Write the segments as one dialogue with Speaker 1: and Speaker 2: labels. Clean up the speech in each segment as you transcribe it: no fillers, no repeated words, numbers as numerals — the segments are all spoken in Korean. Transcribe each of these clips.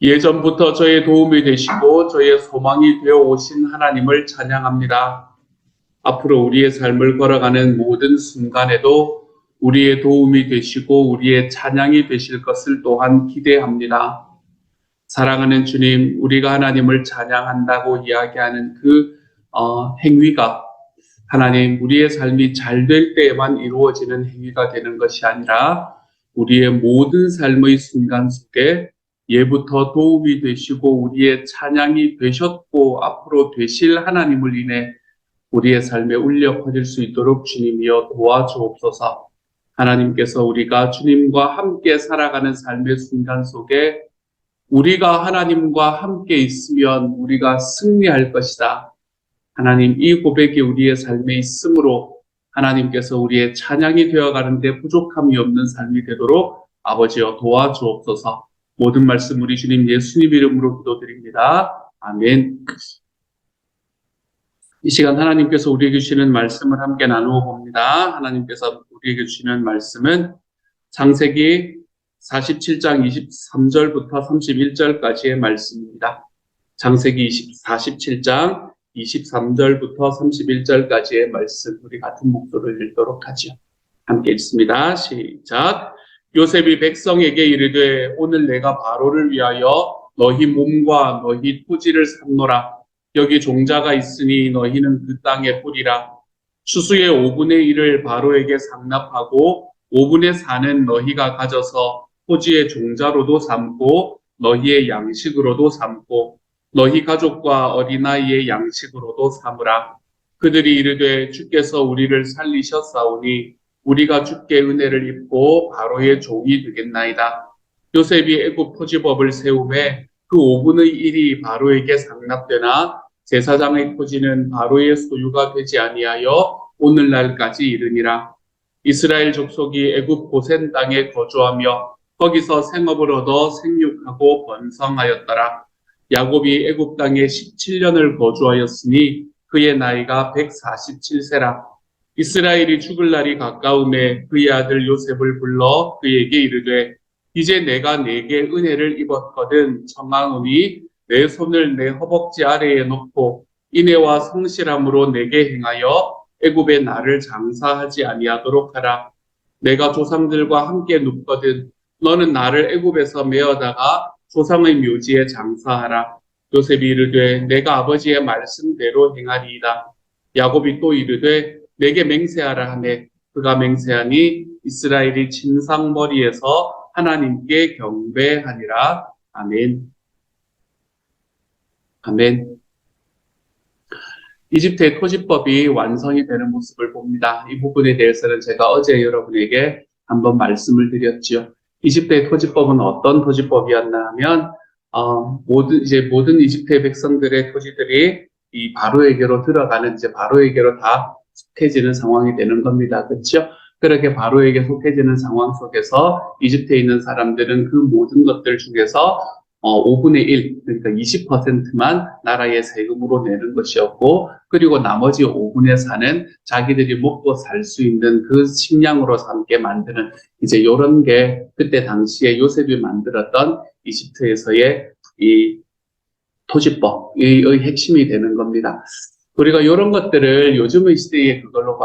Speaker 1: 예전부터 저의 도움이 되시고 저의 소망이 되어 오신 하나님을 찬양합니다. 앞으로 우리의 삶을 걸어가는 모든 순간에도 우리의 도움이 되시고 우리의 찬양이 되실 것을 또한 기대합니다. 사랑하는 주님, 우리가 하나님을 찬양한다고 이야기하는 그 행위가 하나님, 우리의 삶이 잘 될 때에만 이루어지는 행위가 되는 것이 아니라 우리의 모든 삶의 순간 속에 예부터 도움이 되시고 우리의 찬양이 되셨고 앞으로 되실 하나님을 인해 우리의 삶에 울려 퍼질 수 있도록 주님이여 도와주옵소서. 하나님께서 우리가 주님과 함께 살아가는 삶의 순간 속에 우리가 하나님과 함께 있으면 우리가 승리할 것이다. 하나님, 이 고백이 우리의 삶에 있으므로 하나님께서 우리의 찬양이 되어가는데 부족함이 없는 삶이 되도록 아버지여 도와주옵소서. 모든 말씀 우리 주님 예수님 이름으로 기도드립니다. 아멘. 이 시간 하나님께서 우리에게 주시는 말씀을 함께 나누어 봅니다. 하나님께서 우리에게 주시는 말씀은 창세기 47장 23절부터 31절까지의 말씀입니다. 창세기 47장 23절부터 31절까지의 말씀, 우리 같은 목소리를 읽도록 하죠. 함께 읽습니다. 시작. 요셉이 백성에게 이르되 오늘 내가 바로를 위하여 너희 몸과 너희 토지를 샀노라. 여기 종자가 있으니 너희는 그 땅에 뿌리라. 추수의 5분의 1을 바로에게 상납하고 5분의 4는 너희가 가져서 토지의 종자로도 삼고 너희의 양식으로도 삼고 너희 가족과 어린아이의 양식으로도 삼으라. 그들이 이르되 주께서 우리를 살리셨사오니 우리가 주께 은혜를 입고 바로의 종이 되겠나이다. 요셉이 애굽 토지법을 세우매 그 5분의 1이 바로에게 상납되나 제사장의 토지는 바로의 소유가 되지 아니하여 오늘날까지 이르니라. 이스라엘 족속이 애굽 고센 땅에 거주하며 거기서 생업을 얻어 생육하고 번성하였더라. 야곱이 애굽 땅에 17년을 거주하였으니 그의 나이가 147세라. 이스라엘이 죽을 날이 가까움에 그의 아들 요셉을 불러 그에게 이르되 이제 내가 네게 은혜를 입었거든 청하노니 내 손을 내 허벅지 아래에 놓고 인애와 성실함으로 내게 행하여 애굽에 나를 장사하지 아니하도록 하라. 내가 조상들과 함께 눕거든 너는 나를 애굽에서 메어다가 조상의 묘지에 장사하라. 요셉이 이르되 내가 아버지의 말씀대로 행하리이다. 야곱이 또 이르되 내게 맹세하라 하매 그가 맹세하니 이스라엘이 침상머리에서 하나님께 경배하니라. 아멘. 아멘. 이집트의 토지법이 완성이 되는 모습을 봅니다. 이 부분에 대해서는 제가 어제 여러분에게 한번 말씀을 드렸지요. 이집트의 토지법은 어떤 토지법이었나 하면 모든 이집트의 백성들의 토지들이 이 바로에게로 들어가는 이제 바로에게로 다 속해지는 상황이 되는 겁니다. 그렇죠? 그렇게 바로에게 속해지는 상황 속에서 이집트에 있는 사람들은 그 모든 것들 중에서 5분의 1, 그러니까 20%만 나라의 세금으로 내는 것이었고, 그리고 나머지 5분의 4는 자기들이 먹고 살 수 있는 그 식량으로 삼게 만드는, 이제 요런 게 그때 당시에 요셉이 만들었던 이집트에서의 이 토지법의 핵심이 되는 겁니다. 우리가 이런 것들을 요즘의 시대에 그걸로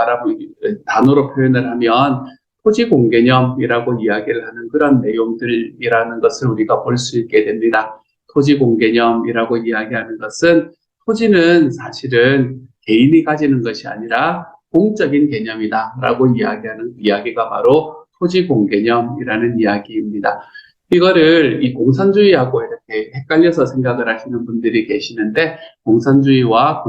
Speaker 1: 단어로 표현을 하면 토지공개념이라고 이야기를 하는 그런 내용들이라는 것을 우리가 볼 수 있게 됩니다. 토지공개념이라고 이야기하는 것은 토지는 사실은 개인이 가지는 것이 아니라 공적인 개념이다라고 이야기하는 이야기가 바로 토지공개념이라는 이야기입니다. 이거를 이 공산주의하고 이렇게 헷갈려서 생각을 하시는 분들이 계시는데 공산주의와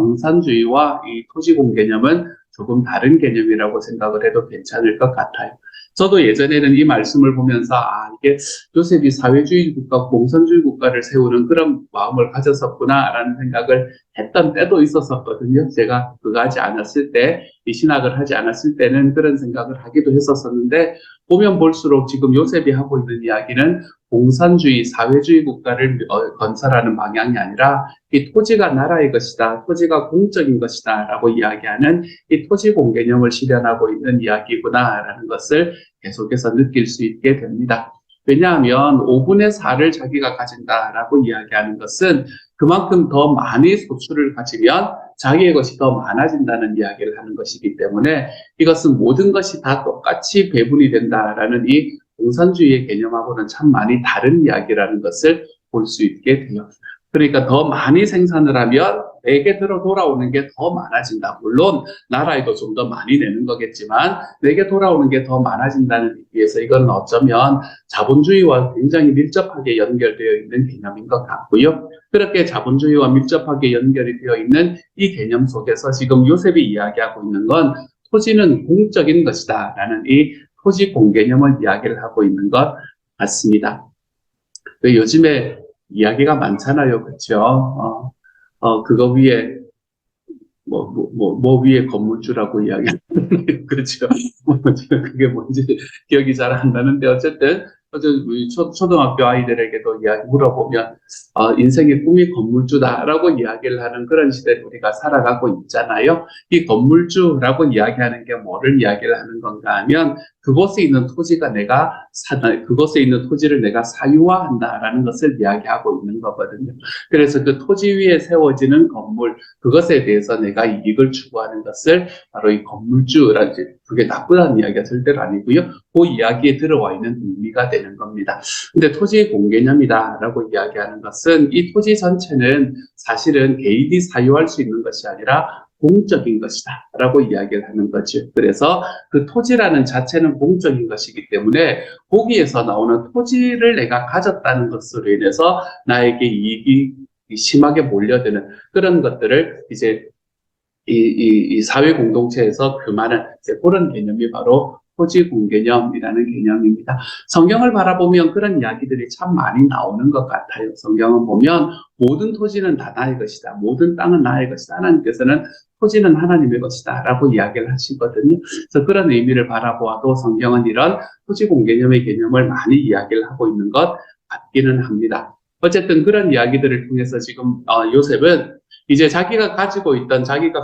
Speaker 1: 이 토지공 개념은 조금 다른 개념이라고 생각을 해도 괜찮을 것 같아요. 저도 예전에는 이 말씀을 보면서 이게 요셉이 사회주의 국가, 공산주의 국가를 세우는 그런 마음을 가졌었구나라는 생각을 했던 때도 있었었거든요. 제가 그거 하지 않았을 때, 이 신학을 하지 않았을 때는 그런 생각을 하기도 했었었는데 보면 볼수록 지금 요셉이 하고 있는 이야기는 공산주의, 사회주의 국가를 건설하는 방향이 아니라 이 토지가 나라의 것이다, 토지가 공적인 것이다 라고 이야기하는 이 토지공 개념을 실현하고 있는 이야기구나라는 것을 계속해서 느낄 수 있게 됩니다. 왜냐하면 5분의 4를 자기가 가진다라고 이야기하는 것은 그만큼 더 많이 소출을 가지면 자기의 것이 더 많아진다는 이야기를 하는 것이기 때문에 이것은 모든 것이 다 똑같이 배분이 된다라는 이 공산주의의 개념하고는 참 많이 다른 이야기라는 것을 볼 수 있게 돼요. 그러니까 더 많이 생산을 하면 내게 들어 돌아오는 게 더 많아진다. 물론 나라에도 좀 더 많이 내는 거겠지만 내게 돌아오는 게 더 많아진다는 의미에서 이건 어쩌면 자본주의와 굉장히 밀접하게 연결되어 있는 개념인 것 같고요. 그렇게 자본주의와 밀접하게 연결이 되어 있는 이 개념 속에서 지금 요셉이 이야기하고 있는 건 토지는 공적인 것이다 라는 이 토지 공개념을 이야기를 하고 있는 것 같습니다. 요즘에 이야기가 많잖아요. 그렇죠? 그거 위에 뭐 위에 건물주라고 이야기하는 그렇죠. 그게 뭔지 기억이 잘 안 나는데 어쨌든 우리 초등학교 아이들에게도 이야기 물어보면 인생의 꿈이 건물주다라고 이야기를 하는 그런 시대에 우리가 살아가고 있잖아요. 이 건물주라고 이야기하는 게 뭐를 이야기를 하는 건가 하면 그곳에 있는 토지가 그곳에 있는 토지를 내가 사유화한다라는 것을 이야기하고 있는 거거든요. 그래서 그 토지 위에 세워지는 건물, 그것에 대해서 내가 이익을 추구하는 것을 바로 이 건물주라는, 그게 나쁘다는 이야기가 절대로 아니고요. 그 이야기에 들어와 있는 의미가 되는 겁니다. 근데 토지 공개념이다라고 이야기하는 것은 이 토지 전체는 사실은 개인이 사유할 수 있는 것이 아니라 공적인 것이다 라고 이야기를 하는 거죠. 그래서 그 토지라는 자체는 공적인 것이기 때문에 거기에서 나오는 토지를 내가 가졌다는 것으로 인해서 나에게 이익이 심하게 몰려드는 그런 것들을 이제 이 사회 공동체에서 금하는 그런 개념이 바로 토지 공개념이라는 개념입니다. 성경을 바라보면 그런 이야기들이 참 많이 나오는 것 같아요. 성경을 보면 모든 토지는 다 나의 것이다. 모든 땅은 나의 것이다. 하나님께서는 토지는 하나님의 것이다 라고 이야기를 하시거든요. 그래서 그런 의미를 바라보아도 성경은 이런 토지 공개념의 개념을 많이 이야기를 하고 있는 것 같기는 합니다. 어쨌든 그런 이야기들을 통해서 지금 요셉은 이제 자기가 가지고 있던, 자기가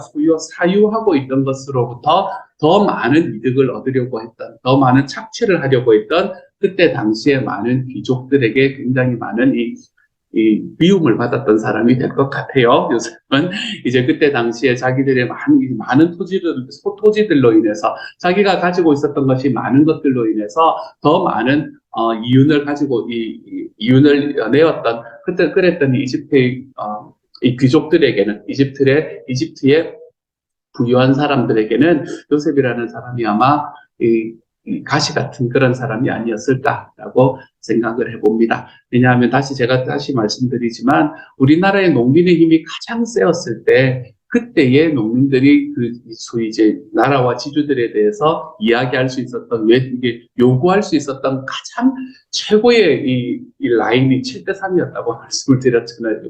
Speaker 1: 사유하고 있던 것으로부터 더 많은 이득을 얻으려고 했던, 더 많은 착취를 하려고 했던 그때 당시에 많은 귀족들에게 굉장히 많은 이 미움을 받았던 사람이 될 것 같아요. 요셉은 이제 그때 당시에 자기들의 많은 토지들로 인해서 자기가 가지고 있었던 것이 많은 것들로 인해서 더 많은 이윤을 가지고 이윤을 내었던, 그때 그랬더니 이집트의 이 귀족들에게는 이집트의 부유한 사람들에게는 요셉이라는 사람이 아마 이 가시 같은 그런 사람이 아니었을까라고 생각을 해봅니다. 왜냐하면 제가 다시 말씀드리지만 우리나라의 농민의 힘이 가장 세었을 때 그때의 농민들이 소위 이제 나라와 지주들에 대해서 이야기할 수 있었던, 이게 요구할 수 있었던 가장 최고의 이 라인이 7대 3이었다고 말씀을 드렸잖아요.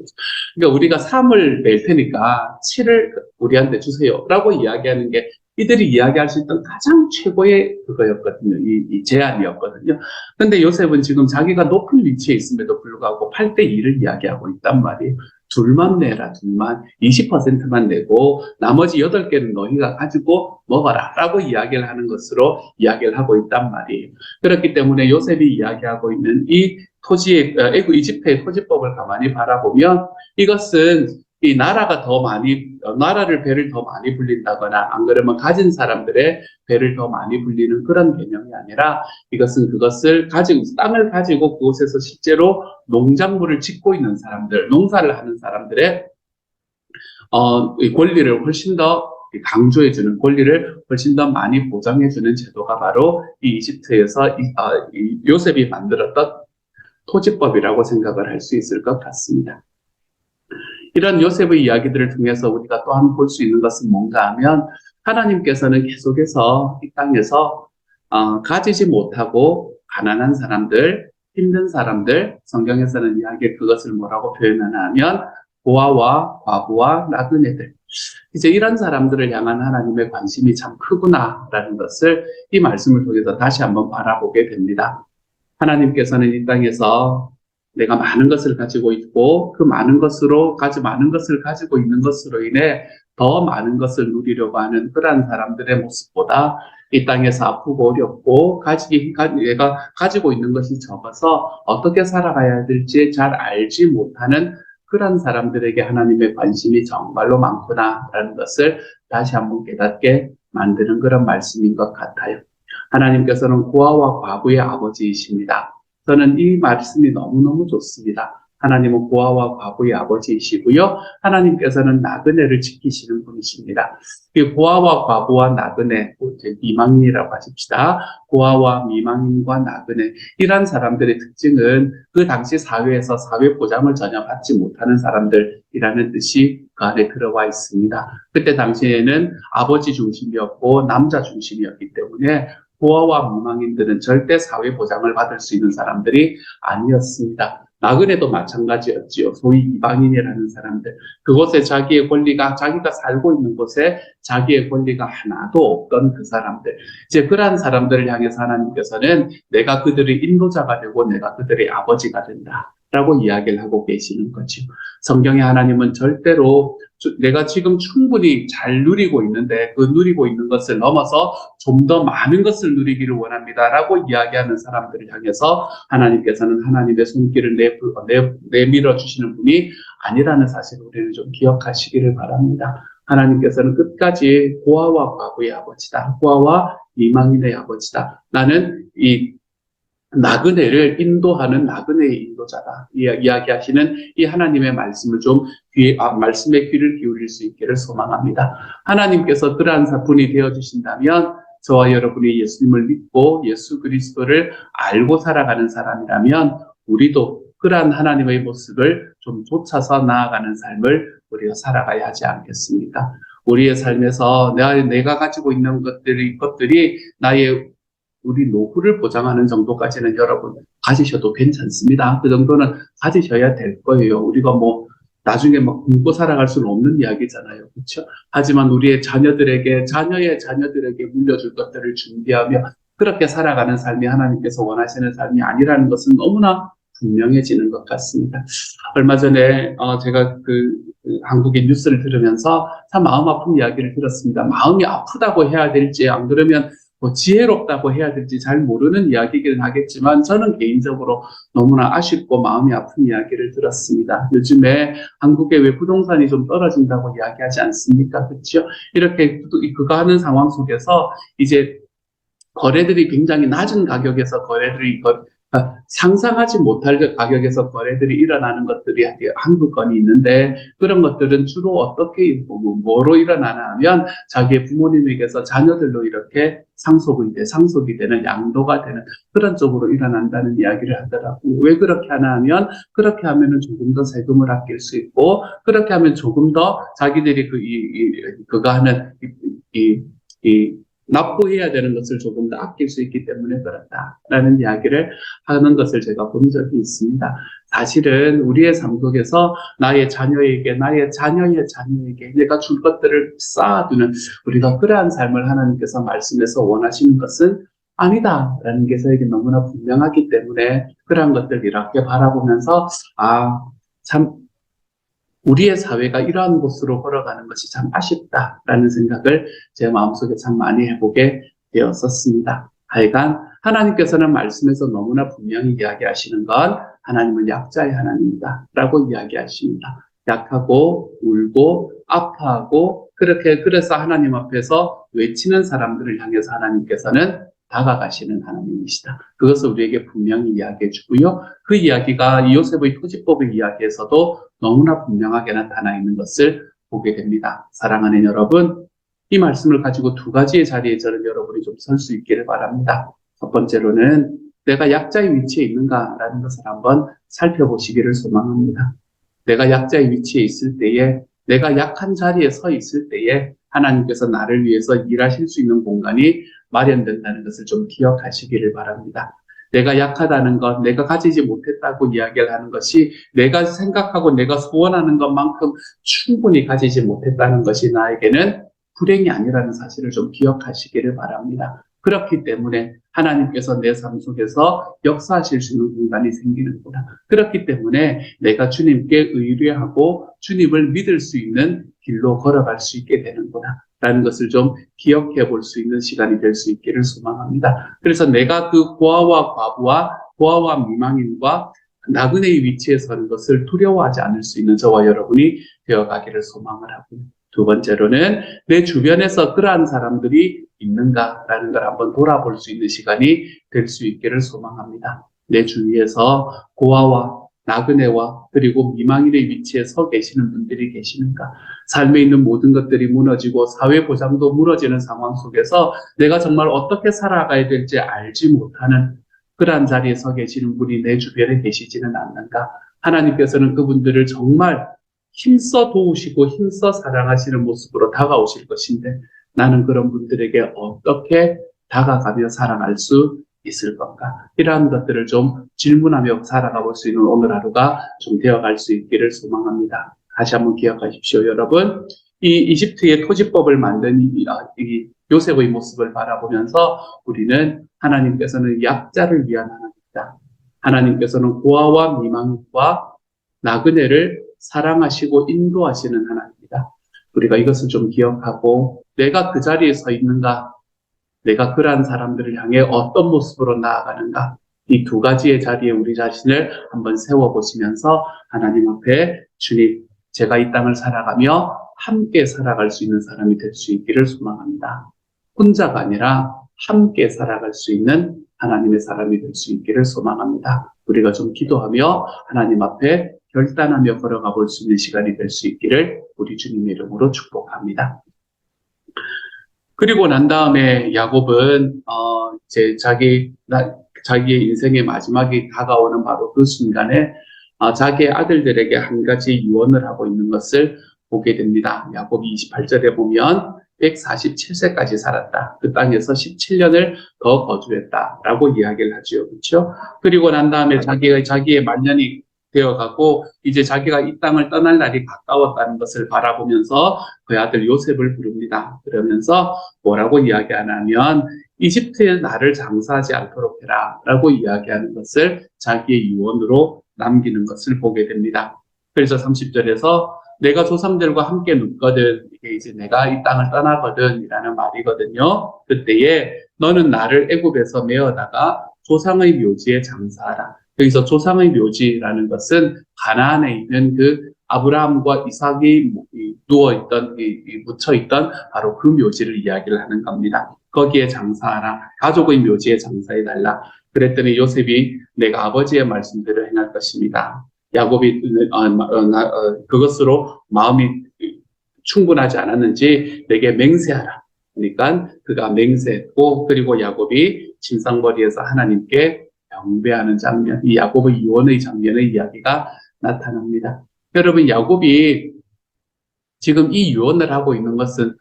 Speaker 1: 그러니까 우리가 3을 낼 테니까 7을 우리한테 주세요라고 이야기하는 게 이들이 이야기할 수 있던 가장 최고의 그거였거든요. 이 제안이었거든요. 근데 요셉은 지금 자기가 높은 위치에 있음에도 불구하고 8대 2를 이야기하고 있단 말이에요. 둘만 내라, 둘만. 20%만 내고 나머지 8개는 너희가 가지고 먹어라 라고 이야기를 하는 것으로 이야기를 하고 있단 말이에요. 그렇기 때문에 요셉이 이야기하고 있는 이 이집트의 토지법을 가만히 바라보면 이것은 이 나라를 배를 더 많이 불린다거나 안 그러면 가진 사람들의 배를 더 많이 불리는 그런 개념이 아니라 이것은 땅을 가지고 그곳에서 실제로 농작물을 짓고 있는 사람들, 농사를 하는 사람들의 이 권리를 훨씬 더 강조해주는, 권리를 훨씬 더 많이 보장해주는 제도가 바로 이 이집트에서 이 요셉이 만들었던 토지법이라고 생각을 할 수 있을 것 같습니다. 이런 요셉의 이야기들을 통해서 우리가 또한 볼 수 있는 것은 뭔가 하면 하나님께서는 계속해서 이 땅에서 가지지 못하고 가난한 사람들, 힘든 사람들, 성경에서는 그것을 뭐라고 표현하나 하면 고아와 과부와 나그네들, 이제 이런 사람들을 향한 하나님의 관심이 참 크구나라는 것을 이 말씀을 통해서 다시 한번 바라보게 됩니다. 하나님께서는 이 땅에서 내가 많은 것을 가지고 있고 그 많은 것을 가지고 있는 것으로 인해 더 많은 것을 누리려고 하는 그러한 사람들의 모습보다 이 땅에서 아프고 어렵고 내가 가지고 있는 것이 적어서 어떻게 살아가야 될지 잘 알지 못하는 그런 사람들에게 하나님의 관심이 정말로 많구나라는 것을 다시 한번 깨닫게 만드는 그런 말씀인 것 같아요. 하나님께서는 고아와 과부의 아버지이십니다. 저는 이 말씀이 너무너무 좋습니다. 하나님은 고아와 과부의 아버지이시고요. 하나님께서는 나그네를 지키시는 분이십니다. 이 고아와 과부와 나그네, 미망인이라고 하십시다. 고아와 미망인과 나그네, 이러한 사람들의 특징은 그 당시 사회에서 사회 보장을 전혀 받지 못하는 사람들이라는 뜻이 그 안에 들어와 있습니다. 그때 당시에는 아버지 중심이었고 남자 중심이었기 때문에 고아와 미망인들은 절대 사회 보장을 받을 수 있는 사람들이 아니었습니다. 나그네도 마찬가지였지요. 소위 이방인이라는 사람들. 그곳에 자기의 권리가, 자기가 살고 있는 곳에 자기의 권리가 하나도 없던 그 사람들. 이제 그러한 사람들을 향해서 하나님께서는 내가 그들의 인도자가 되고 내가 그들의 아버지가 된다 라고 이야기를 하고 계시는 거죠. 성경의 하나님은 절대로 내가 지금 충분히 잘 누리고 있는데 그 누리고 있는 것을 넘어서 좀 더 많은 것을 누리기를 원합니다 라고 이야기하는 사람들을 향해서 하나님께서는 하나님의 손길을 내밀어 주시는 분이 아니라는 사실을 우리는 좀 기억하시기를 바랍니다. 하나님께서는 끝까지 고아와 과부의 아버지다. 고아와 미망인의 아버지다. 나는 이 나그네를 인도하는 나그네의 인도자다. 이야기하시는 이 하나님의 말씀을 좀 말씀에 귀를 기울일 수 있기를 소망합니다. 하나님께서 그러한 분이 되어주신다면 저와 여러분이 예수님을 믿고 예수 그리스도를 알고 살아가는 사람이라면 우리도 그러한 하나님의 모습을 좀 쫓아서 나아가는 삶을 우리가 살아가야 하지 않겠습니까? 우리의 삶에서 내가 가지고 있는 것들이 우리 노후를 보장하는 정도까지는 여러분 가지셔도 괜찮습니다. 그 정도는 가지셔야 될 거예요. 우리가 나중에 굶고 살아갈 수는 없는 이야기잖아요. 그렇죠? 하지만 우리의 자녀의 자녀들에게 물려줄 것들을 준비하며 그렇게 살아가는 삶이 하나님께서 원하시는 삶이 아니라는 것은 너무나 분명해지는 것 같습니다. 얼마 전에 제가 한국의 뉴스를 들으면서 참 마음 아픈 이야기를 들었습니다. 마음이 아프다고 해야 될지 안 그러면 지혜롭다고 해야 될지 잘 모르는 이야기이긴 하겠지만 저는 개인적으로 너무나 아쉽고 마음이 아픈 이야기를 들었습니다. 요즘에 한국에 왜 부동산이 좀 떨어진다고 이야기하지 않습니까? 그렇죠? 이렇게 그거 하는 상황 속에서 이제 거래들이 굉장히 낮은 가격에서 상상하지 못할 가격에서 거래들이 일어나는 것들이 한두 건이 있는데 그런 것들은 주로 어떻게 뭐로 일어나나 하면 자기의 부모님에게서 자녀들로 이렇게 상속이 되는 양도가 되는 그런 쪽으로 일어난다는 이야기를 하더라고요. 왜 그렇게 하나 하면 그렇게 하면은 조금 더 세금을 아낄 수 있고 그렇게 하면 조금 더 자기들이 그거 하는 납부해야 되는 것을 조금 더 아낄 수 있기 때문에 그렇다라는 이야기를 하는 것을 제가 본 적이 있습니다. 사실은 우리의 삶 속에서 나의 자녀에게 내가 줄 것들을 쌓아두는 우리가 그러한 삶을 하나님께서 말씀에서 원하시는 것은 아니다라는 게 저에게 너무나 분명하기 때문에 그러한 것들을 이렇게 바라보면서 참 우리의 사회가 이러한 곳으로 걸어가는 것이 참 아쉽다라는 생각을 제 마음속에 참 많이 해보게 되었었습니다. 하여간 하나님께서는 말씀에서 너무나 분명히 이야기하시는 건 하나님은 약자의 하나님이다 라고 이야기하십니다. 약하고 울고 아파하고 그래서 하나님 앞에서 외치는 사람들을 향해서 하나님께서는 다가가시는 하나님이시다. 그것을 우리에게 분명히 이야기해 주고요. 그 이야기가 요셉의 토지법의 이야기에서도 너무나 분명하게 나타나 있는 것을 보게 됩니다. 사랑하는 여러분, 이 말씀을 가지고 두 가지의 자리에 저는 여러분이 좀 설 수 있기를 바랍니다. 첫 번째로는 내가 약자의 위치에 있는가라는 것을 한번 살펴보시기를 소망합니다. 내가 약자의 위치에 있을 때에, 내가 약한 자리에 서 있을 때에 하나님께서 나를 위해서 일하실 수 있는 공간이 마련된다는 것을 좀 기억하시기를 바랍니다. 내가 약하다는 것, 내가 가지지 못했다고 이야기를 하는 것이 내가 생각하고 내가 소원하는 것만큼 충분히 가지지 못했다는 것이 나에게는 불행이 아니라는 사실을 좀 기억하시기를 바랍니다. 그렇기 때문에 하나님께서 내 삶 속에서 역사하실 수 있는 공간이 생기는구나. 그렇기 때문에 내가 주님께 의뢰하고 주님을 믿을 수 있는 길로 걸어갈 수 있게 되는구나. 라는 것을 좀 기억해 볼 수 있는 시간이 될 수 있기를 소망합니다. 그래서 내가 그 고아와 과부와 고아와 미망인과 나그네의 위치에 서는 것을 두려워하지 않을 수 있는 저와 여러분이 되어가기를 소망을 하고요. 두 번째로는 내 주변에서 그러한 사람들이 있는가라는 걸 한번 돌아볼 수 있는 시간이 될 수 있기를 소망합니다. 내 주위에서 고아와 나그네와 그리고 미망인의 위치에 서 계시는 분들이 계시는가? 삶에 있는 모든 것들이 무너지고 사회 보장도 무너지는 상황 속에서 내가 정말 어떻게 살아가야 될지 알지 못하는 그러한 자리에 서 계시는 분이 내 주변에 계시지는 않는가? 하나님께서는 그분들을 정말 힘써 도우시고 힘써 사랑하시는 모습으로 다가오실 것인데 나는 그런 분들에게 어떻게 다가가며 살아갈 수 있을 건가? 이러한 것들을 좀 질문하며 살아가 볼 수 있는 오늘 하루가 좀 되어갈 수 있기를 소망합니다. 다시 한번 기억하십시오, 여러분. 이 이집트의 토지법을 만든 이 요셉의 모습을 바라보면서 우리는 하나님께서는 약자를 위한 하나님이다. 하나님께서는 고아와 미망과 나그네를 사랑하시고 인도하시는 하나님이다. 우리가 이것을 좀 기억하고 내가 그 자리에 서 있는가? 내가 그러한 사람들을 향해 어떤 모습으로 나아가는가? 이 두 가지의 자리에 우리 자신을 한번 세워보시면서 하나님 앞에 주님, 제가 이 땅을 살아가며 함께 살아갈 수 있는 사람이 될 수 있기를 소망합니다. 혼자가 아니라 함께 살아갈 수 있는 하나님의 사람이 될 수 있기를 소망합니다. 우리가 좀 기도하며 하나님 앞에 결단하며 걸어가 볼 수 있는 시간이 될 수 있기를 우리 주님의 이름으로 축복합니다. 그리고 난 다음에 야곱은 이제 자기의 인생의 마지막이 다가오는 바로 그 순간에 자기의 아들들에게 한 가지 유언을 하고 있는 것을 보게 됩니다. 야곱이 28절에 보면 147세까지 살았다. 그 땅에서 17년을 더 거주했다라고 이야기를 하죠. 그렇죠? 그리고 난 다음에 자기의 말년이 되어가고 이제 자기가 이 땅을 떠날 날이 가까웠다는 것을 바라보면서 그 아들 요셉을 부릅니다. 그러면서 뭐라고 이야기하냐면 이집트에 나를 장사하지 않도록 해라 라고 이야기하는 것을 자기의 유언으로 남기는 것을 보게 됩니다. 그래서 30절에서 내가 조상들과 함께 눕거든, 이게 이제 내가 이 땅을 떠나거든 이라는 말이거든요. 그때에 너는 나를 애굽에서 메어다가 조상의 묘지에 장사하라. 여기서 조상의 묘지라는 것은 가나안에 있는 그 아브라함과 이삭이 누워있던, 묻혀있던 바로 그 묘지를 이야기를 하는 겁니다. 거기에 장사하라. 가족의 묘지에 장사해달라. 그랬더니 요셉이 내가 아버지의 말씀대로 행할 것입니다. 야곱이 그것으로 마음이 충분하지 않았는지 내게 맹세하라. 그러니까 그가 맹세했고 그리고 야곱이 진상머리에서 하나님께 경배하는 장면, 이 야곱의 유언의 장면의 이야기가 나타납니다. 여러분, 야곱이 지금 이 유언을 하고 있는 것은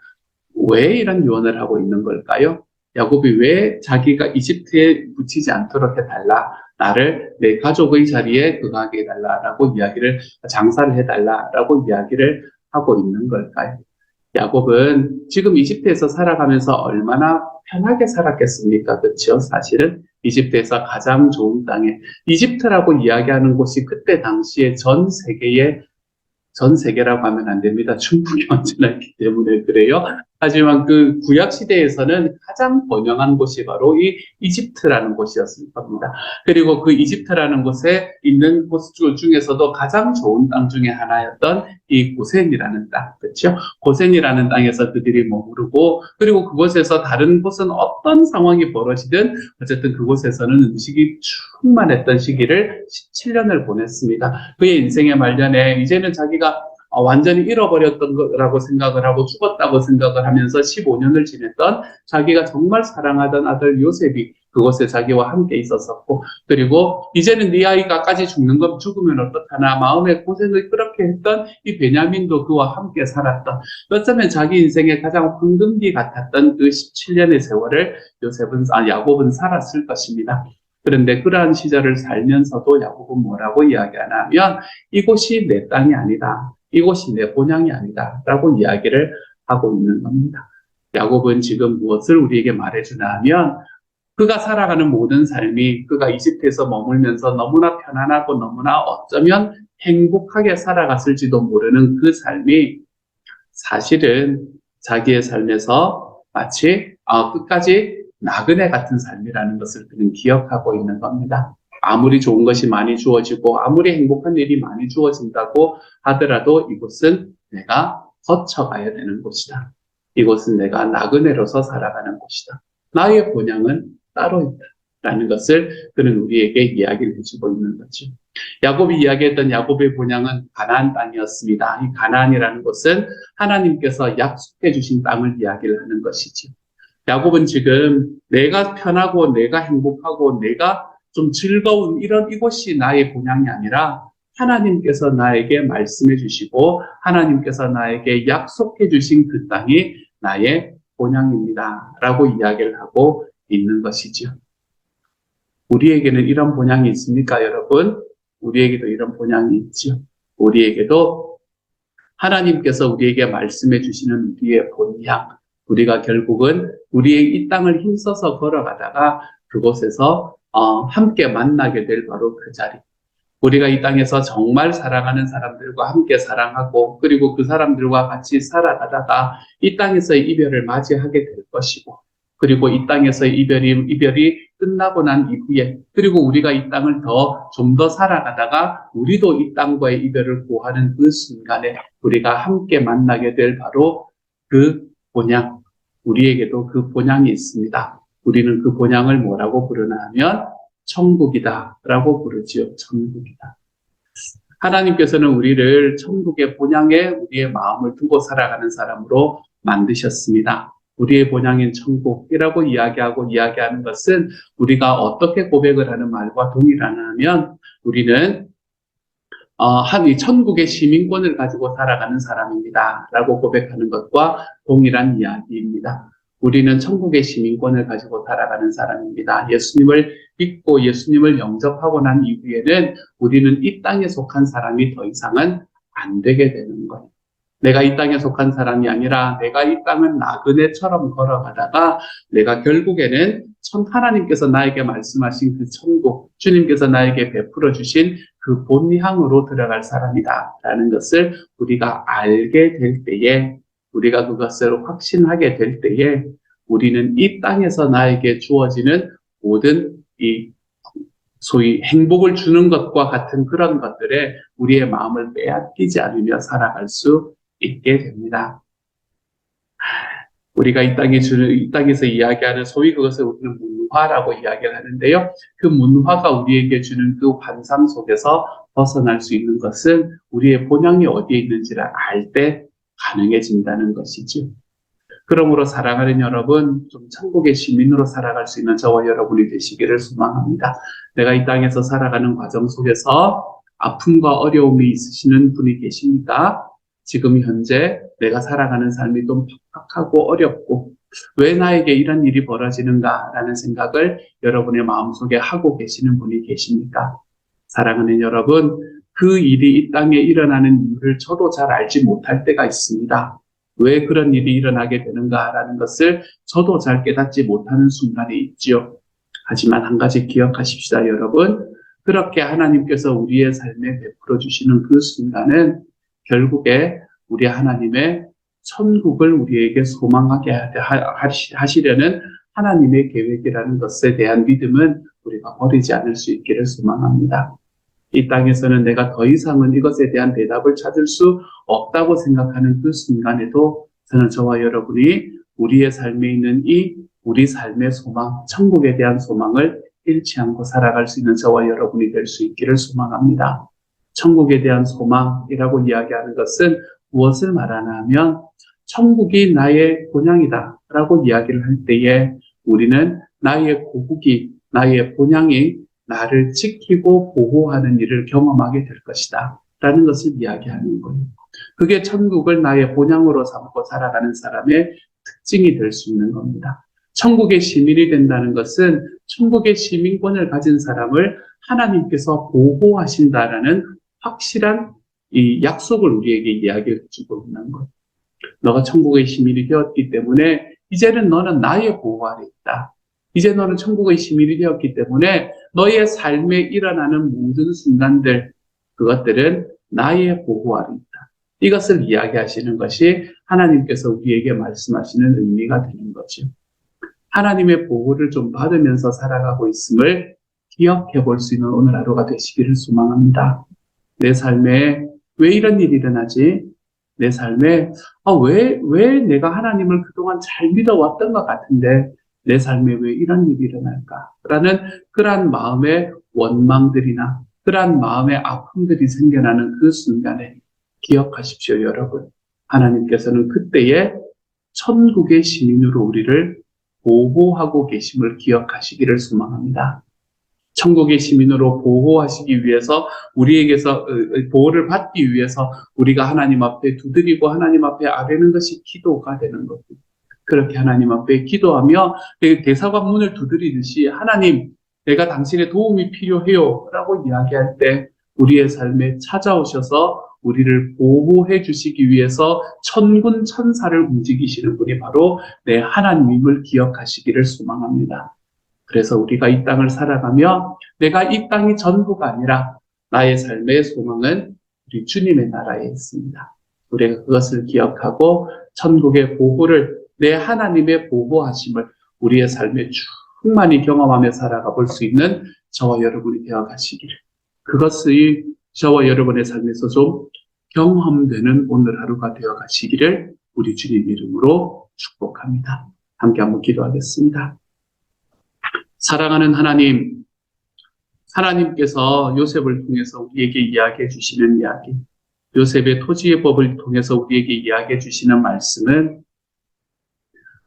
Speaker 1: 왜 이런 유언을 하고 있는 걸까요? 야곱이 왜 자기가 이집트에 묻히지 않도록 해달라, 나를 내 가족의 자리에 거하게 해달라라고 이야기를, 장사를 해달라라고 이야기를 하고 있는 걸까요? 야곱은 지금 이집트에서 살아가면서 얼마나 편하게 살았겠습니까? 그렇죠? 사실은 이집트에서 가장 좋은 땅에, 이집트라고 이야기하는 곳이 그때 당시에 전 세계라고 하면 안 됩니다. 충분히 완전했기 때문에 그래요. 하지만 그 구약 시대에서는 가장 번영한 곳이 바로 이 이집트라는 곳이었을 겁니다. 그리고 그 이집트라는 곳에 있는 곳 중에서도 가장 좋은 땅 중에 하나였던 이 고센이라는 땅, 그렇죠? 고센이라는 땅에서 그들이 머무르고, 그리고 그곳에서 다른 곳은 어떤 상황이 벌어지든 어쨌든 그곳에서는 음식이 충만했던 시기를 17년을 보냈습니다. 그의 인생의 말년에 이제는 자기가 완전히 잃어버렸던 거라고 생각을 하고 죽었다고 생각을 하면서 15년을 지냈던 자기가 정말 사랑하던 아들 요셉이 그곳에 자기와 함께 있었었고, 그리고 이제는 네 아이가까지 죽으면 어떡하나 마음의 고생을 그렇게 했던 이 베냐민도 그와 함께 살았던, 어쩌면 자기 인생의 가장 황금기 같았던 그 17년의 세월을 야곱은 살았을 것입니다. 그런데 그러한 시절을 살면서도 야곱은 뭐라고 이야기하냐면 이곳이 내 땅이 아니다, 이곳이 내 본향이 아니다 라고 이야기를 하고 있는 겁니다. 야곱은 지금 무엇을 우리에게 말해주나 하면 그가 살아가는 모든 삶이, 그가 이집트에서 머물면서 너무나 편안하고 너무나 어쩌면 행복하게 살아갔을지도 모르는 그 삶이 사실은 자기의 삶에서 마치 끝까지 나그네 같은 삶이라는 것을 그는 기억하고 있는 겁니다. 아무리 좋은 것이 많이 주어지고 아무리 행복한 일이 많이 주어진다고 하더라도 이곳은 내가 거쳐가야 되는 곳이다. 이곳은 내가 나그네로서 살아가는 곳이다. 나의 본향은 따로 있다. 라는 것을 그는 우리에게 이야기를 해주고 있는 거죠. 야곱이 이야기했던 야곱의 본향은 가나안 땅이었습니다. 이 가나안이라는 곳은 하나님께서 약속해 주신 땅을 이야기를 하는 것이죠. 야곱은 지금 내가 편하고 내가 행복하고 내가 좀 즐거운 이곳이 나의 본향이 아니라 하나님께서 나에게 말씀해 주시고 하나님께서 나에게 약속해 주신 그 땅이 나의 본향입니다. 라고 이야기를 하고 있는 것이죠. 우리에게는 이런 본향이 있습니까, 여러분? 우리에게도 이런 본향이 있죠. 우리에게도 하나님께서 우리에게 말씀해 주시는 우리의 본향, 우리가 결국은 우리의 이 땅을 힘써서 걸어가다가 그곳에서 함께 만나게 될 바로 그 자리. 우리가 이 땅에서 정말 사랑하는 사람들과 함께 사랑하고 그리고 그 사람들과 같이 살아가다가 이 땅에서의 이별을 맞이하게 될 것이고 그리고 이 땅에서의 이별이 끝나고 난 이후에 그리고 우리가 이 땅을 좀 더 살아가다가 우리도 이 땅과의 이별을 고하는 그 순간에 우리가 함께 만나게 될 바로 그 본향, 우리에게도 그 본향이 있습니다. 우리는 그 본향을 뭐라고 부르나 하면 천국이다 라고 부르지요. 천국이다. 하나님께서는 우리를 천국의 본향에 우리의 마음을 두고 살아가는 사람으로 만드셨습니다. 우리의 본향인 천국이라고 이야기하는 것은 우리가 어떻게 고백을 하는 말과 동일하냐면 우리는 이 천국의 시민권을 가지고 살아가는 사람입니다. 라고 고백하는 것과 동일한 이야기입니다. 우리는 천국의 시민권을 가지고 살아가는 사람입니다. 예수님을 믿고 예수님을 영접하고 난 이후에는 우리는 이 땅에 속한 사람이 더 이상은 안 되게 되는 거예요. 내가 이 땅에 속한 사람이 아니라 내가 이 땅은 나그네처럼 걸어가다가 내가 결국에는 하나님께서 나에게 말씀하신 그 천국, 주님께서 나에게 베풀어 주신 그 본향으로 들어갈 사람이다 라는 것을 우리가 알게 될 때에 우리가 그것을 확신하게 될 때에 우리는 이 땅에서 나에게 주어지는 모든 이 소위 행복을 주는 것과 같은 그런 것들에 우리의 마음을 빼앗기지 않으며 살아갈 수 있게 됩니다. 우리가 이 땅에서 이야기하는 소위 그것을 우리는 문화라고 이야기를 하는데요. 그 문화가 우리에게 주는 그 환상 속에서 벗어날 수 있는 것은 우리의 본향이 어디에 있는지를 알 때 가능해진다는 것이죠. 그러므로 사랑하는 여러분, 좀 천국의 시민으로 살아갈 수 있는 저와 여러분이 되시기를 소망합니다. 내가 이 땅에서 살아가는 과정 속에서 아픔과 어려움이 있으시는 분이 계십니까? 지금 현재 내가 살아가는 삶이 좀 팍팍하고 어렵고 왜 나에게 이런 일이 벌어지는가라는 생각을 여러분의 마음속에 하고 계시는 분이 계십니까? 사랑하는 여러분, 그 일이 이 땅에 일어나는 이유를 저도 잘 알지 못할 때가 있습니다. 왜 그런 일이 일어나게 되는가라는 것을 저도 잘 깨닫지 못하는 순간이 있지요. 하지만 한 가지 기억하십시다, 여러분. 그렇게 하나님께서 우리의 삶에 베풀어 주시는 그 순간은 결국에 우리 하나님의 천국을 우리에게 소망하게 하시려는 하나님의 계획이라는 것에 대한 믿음은 우리가 버리지 않을 수 있기를 소망합니다. 이 땅에서는 내가 더 이상은 이것에 대한 대답을 찾을 수 없다고 생각하는 그 순간에도 저와 여러분이 우리의 삶에 있는 우리 삶의 소망, 천국에 대한 소망을 잃지 않고 살아갈 수 있는 저와 여러분이 될 수 있기를 소망합니다. 천국에 대한 소망이라고 이야기하는 것은 무엇을 말하나 하면 천국이 나의 본향이다 라고 이야기를 할 때에 우리는 나의 고국이, 나의 본향이 나를 지키고 보호하는 일을 경험하게 될 것이다 라는 것을 이야기하는 거예요. 그게 천국을 나의 본향으로 삼고 살아가는 사람의 특징이 될 수 있는 겁니다. 천국의 시민이 된다는 것은 천국의 시민권을 가진 사람을 하나님께서 보호하신다라는 확실한 이 약속을 우리에게 이야기해 주고 있는 거예요. 너가 천국의 시민이 되었기 때문에 이제는 너는 나의 보호 아래 있다. 이제 너는 천국의 시민이 되었기 때문에 너의 삶에 일어나는 모든 순간들, 그것들은 나의 보호 아래 있다. 이것을 이야기하시는 것이 하나님께서 우리에게 말씀하시는 의미가 되는 거죠. 하나님의 보호를 좀 받으면서 살아가고 있음을 기억해 볼 수 있는 오늘 하루가 되시기를 소망합니다. 내 삶에 왜 이런 일이 일어나지? 내 삶에 왜 내가 하나님을 그동안 잘 믿어왔던 것 같은데 내 삶에 왜 이런 일이 일어날까? 라는 그러한 마음의 원망들이나 그러한 마음의 아픔들이 생겨나는 그 순간에 기억하십시오, 여러분. 하나님께서는 그때에 천국의 시민으로 우리를 보호하고 계심을 기억하시기를 소망합니다. 천국의 시민으로 보호하시기 위해서 우리에게서 보호를 받기 위해서 우리가 하나님 앞에 두드리고 하나님 앞에 아뢰는 것이 기도가 되는 겁니다. 그렇게 하나님 앞에 기도하며 대사관 문을 두드리듯이 하나님, 내가 당신의 도움이 필요해요 라고 이야기할 때 우리의 삶에 찾아오셔서 우리를 보호해 주시기 위해서 천군 천사를 움직이시는 분이 바로 내 하나님을 기억하시기를 소망합니다. 그래서 우리가 이 땅을 살아가며 내가 이 땅이 전부가 아니라 나의 삶의 소망은 우리 주님의 나라에 있습니다. 우리가 그것을 기억하고 천국의 보호를 내 하나님의 보호하심을 우리의 삶에 충만히 경험하며 살아가 볼 수 있는 저와 여러분이 되어가시기를, 그것이 저와 여러분의 삶에서 좀 경험되는 오늘 하루가 되어가시기를 우리 주님 이름으로 축복합니다. 함께 한번 기도하겠습니다. 사랑하는 하나님, 하나님께서 요셉을 통해서 우리에게 이야기해 주시는 이야기, 요셉의 토지의 법을 통해서 우리에게 이야기해 주시는 말씀은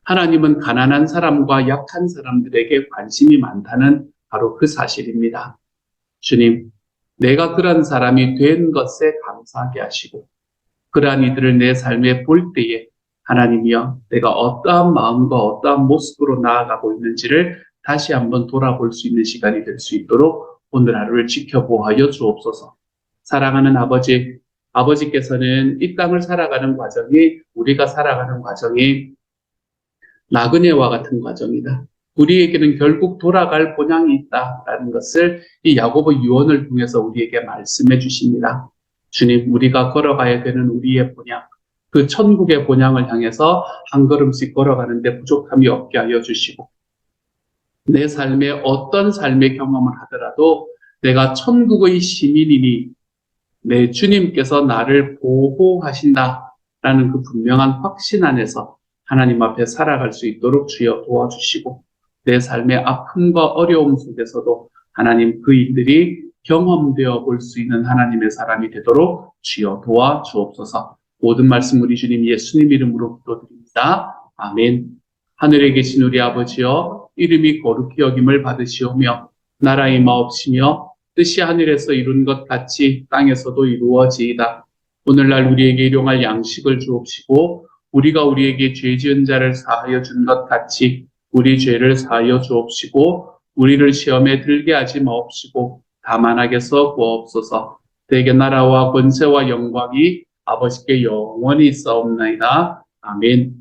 Speaker 1: 하나님은 가난한 사람과 약한 사람들에게 관심이 많다는 바로 그 사실입니다. 주님, 내가 그런 사람이 된 것에 감사하게 하시고 그러한 이들을 내 삶에 볼 때에 하나님이여, 내가 어떠한 마음과 어떠한 모습으로 나아가고 있는지를 다시 한번 돌아볼 수 있는 시간이 될 수 있도록 오늘 하루를 지켜보아여 주옵소서. 사랑하는 아버지, 아버지께서는 이 땅을 살아가는 과정이, 우리가 살아가는 과정이 나그네와 같은 과정이다. 우리에게는 결국 돌아갈 본향이 있다라는 것을 이 야고보 유언을 통해서 우리에게 말씀해 주십니다. 주님, 우리가 걸어가야 되는 우리의 본향, 그 천국의 본향을 향해서 한 걸음씩 걸어가는데 부족함이 없게 하여 주시고, 내 삶에 어떤 삶의 경험을 하더라도 내가 천국의 시민이니 내 주님께서 나를 보호하신다라는 그 분명한 확신 안에서 하나님 앞에 살아갈 수 있도록 주여 도와주시고, 내 삶의 아픔과 어려움 속에서도 하나님 그 일들이 경험되어 볼 수 있는 하나님의 사람이 되도록 주여 도와주옵소서. 모든 말씀 우리 주님 예수님 이름으로 기도드립니다. 아멘. 하늘에 계신 우리 아버지여, 이름이 거룩히 여김을 받으시오며 나라의 마옵시며 뜻이 하늘에서 이룬 것 같이 땅에서도 이루어지이다. 오늘날 우리에게 일용할 양식을 주옵시고 우리가 우리에게 죄 지은 자를 사하여 준 것 같이 우리 죄를 사하여 주옵시고 우리를 시험에 들게 하지 마옵시고 다만 악에서 구하옵소서. 대개 나라와 권세와 영광이 아버지께 영원히 있사옵나이다. 아멘.